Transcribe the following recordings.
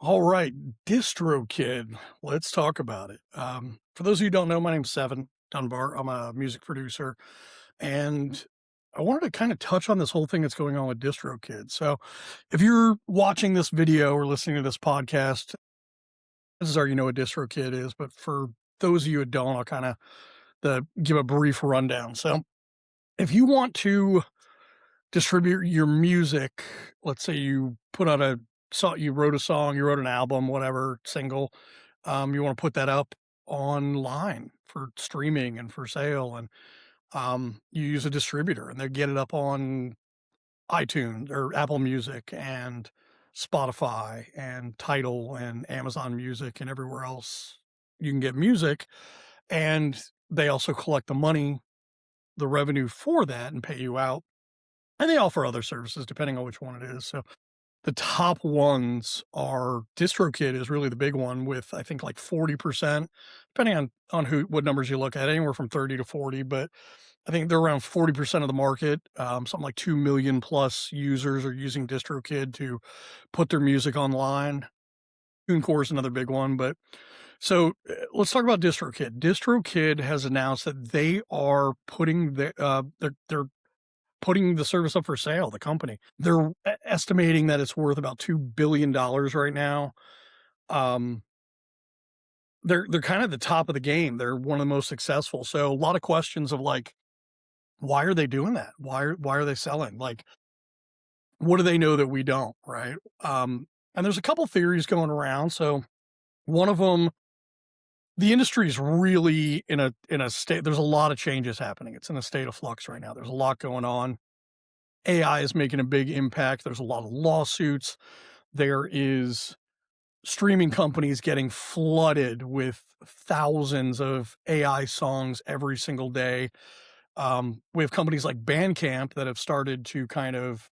All right, Distro Kid. Let's talk about it. For those of you who don't know, my name's Seven Dunbar. I'm a music producer, and I wanted to kind of touch on this whole thing that's going on with Distro Kid. So, if you're watching this video or listening to this podcast, this is already you know what Distro Kid is. But for those of you who don't, I'll kind of give a brief rundown. So, if you want to distribute your music, let's say you put out a song, you wrote a song, you wrote an album, whatever, single, you want to put that up online for streaming and for sale, and you use a distributor, and they get it up on iTunes or Apple Music and Spotify and Tidal and Amazon Music and everywhere else you can get music, and they also collect the money, the revenue for that, and pay you out. And they offer other services depending on which one it is. So the top ones are DistroKid is really the big one with I think like 40%, depending on who what numbers you look at, anywhere from 30 to 40, but I think they're around 40% of the market. Something like 2 million plus users are using DistroKid to put their music online. TuneCore is another big one, but let's talk about DistroKid. DistroKid has announced that they are putting they're putting the service up for sale, the company. They're estimating that it's worth about $2 billion right now. Um, they're kind of the top of the game. They're one of the most successful. So a lot of questions of like, why are they doing that? Why are they selling? Like, what do they know that we don't? Right. And there's a couple theories going around. So one of them, the industry is really in a state. There's a lot of changes happening. It's in a state of flux right now. There's a lot going on. AI is making a big impact. There's a lot of lawsuits. There is streaming companies getting flooded with thousands of AI songs every single day. We have companies like Bandcamp that have started to kind of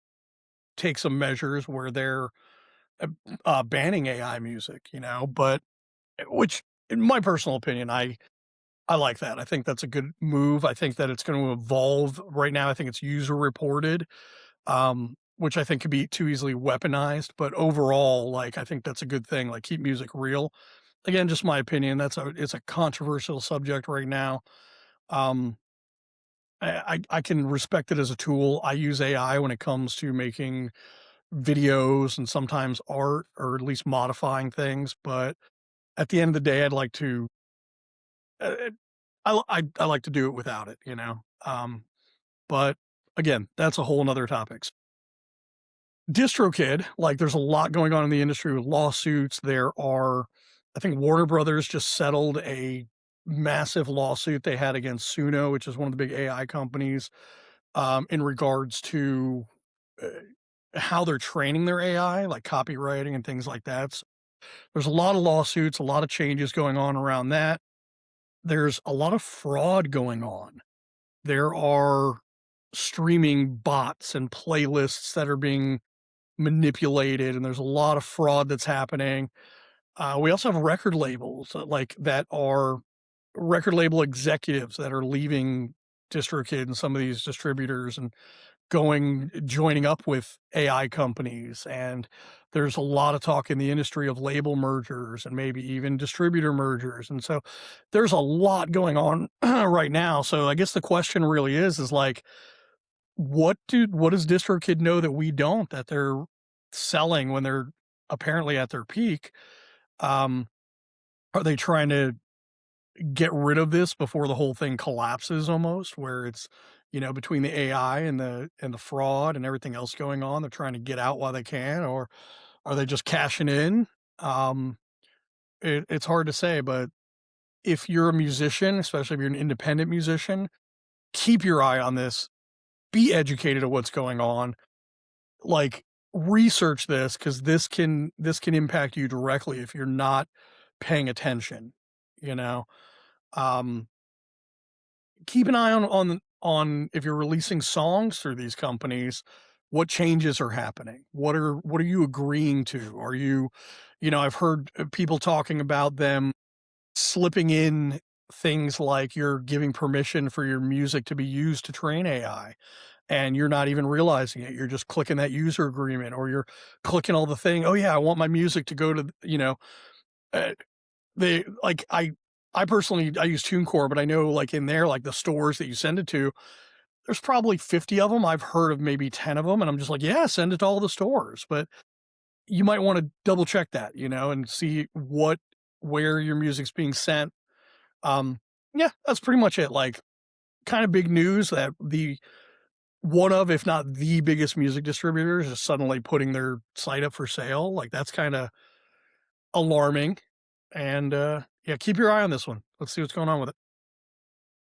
take some measures where they're banning AI music, but which, in my personal opinion, I like that. I think that's a good move. I think that it's going to evolve. Right now, I think it's user reported, which I think could be too easily weaponized. But overall, like I think that's a good thing. Like keep music real. Again, just my opinion. It's a controversial subject right now. Um, I can respect it as a tool. I use AI when it comes to making videos and sometimes art, or at least modifying things. But at the end of the day, I'd like to. Uh, I like to do it without it. But again, that's a whole nother topic. DistroKid, like there's a lot going on in the industry with lawsuits. I think Warner Brothers just settled a massive lawsuit they had against Suno, which is one of the big AI companies, in regards to uh, how they're training their AI, like copywriting and things like that. So there's a lot of lawsuits, a lot of changes going on around that. There's a lot of fraud going on. There are streaming bots and playlists that are being manipulated, and there's a lot of fraud that's happening. We also have record labels that are record label executives that are leaving DistroKid and some of these distributors and joining up with AI companies. And there's a lot of talk in the industry of label mergers and maybe even distributor mergers. And so there's a lot going on right now. So I guess the question really is like, what does DistroKid know that we don't, that they're selling when they're apparently at their peak? Um, are they trying to get rid of this before the whole thing collapses almost, where it's, between the AI and the fraud and everything else going on, they're trying to get out while they can, or are they just cashing in? Um, it's hard to say, but if you're a musician, especially if you're an independent musician, keep your eye on this. Be educated of what's going on. Like, research this because this can impact you directly if you're not paying attention, you know? Um, keep an eye on if you're releasing songs through these companies, what changes are happening? What are you agreeing to? I've heard people talking about them slipping in things like you're giving permission for your music to be used to train AI. and you're not even realizing it. You're just clicking that user agreement or you're clicking all the thing, "Oh, yeah, I want my music to go to," uh, they like, I personally I use TuneCore, but I know, like, in there, like, the stores that you send it to, there's probably 50 of them. I've heard of maybe 10 of them, and I'm just like, "Yeah, send it to all the stores," but you might wanna double check that, and see where your music's being sent. Um, yeah, that's pretty much it, like, kinda big news that one of, if not the biggest music distributors is suddenly putting their site up for sale, like, that's kinda alarming, and, yeah, keep your eye on this one. Let's see what's going on with it.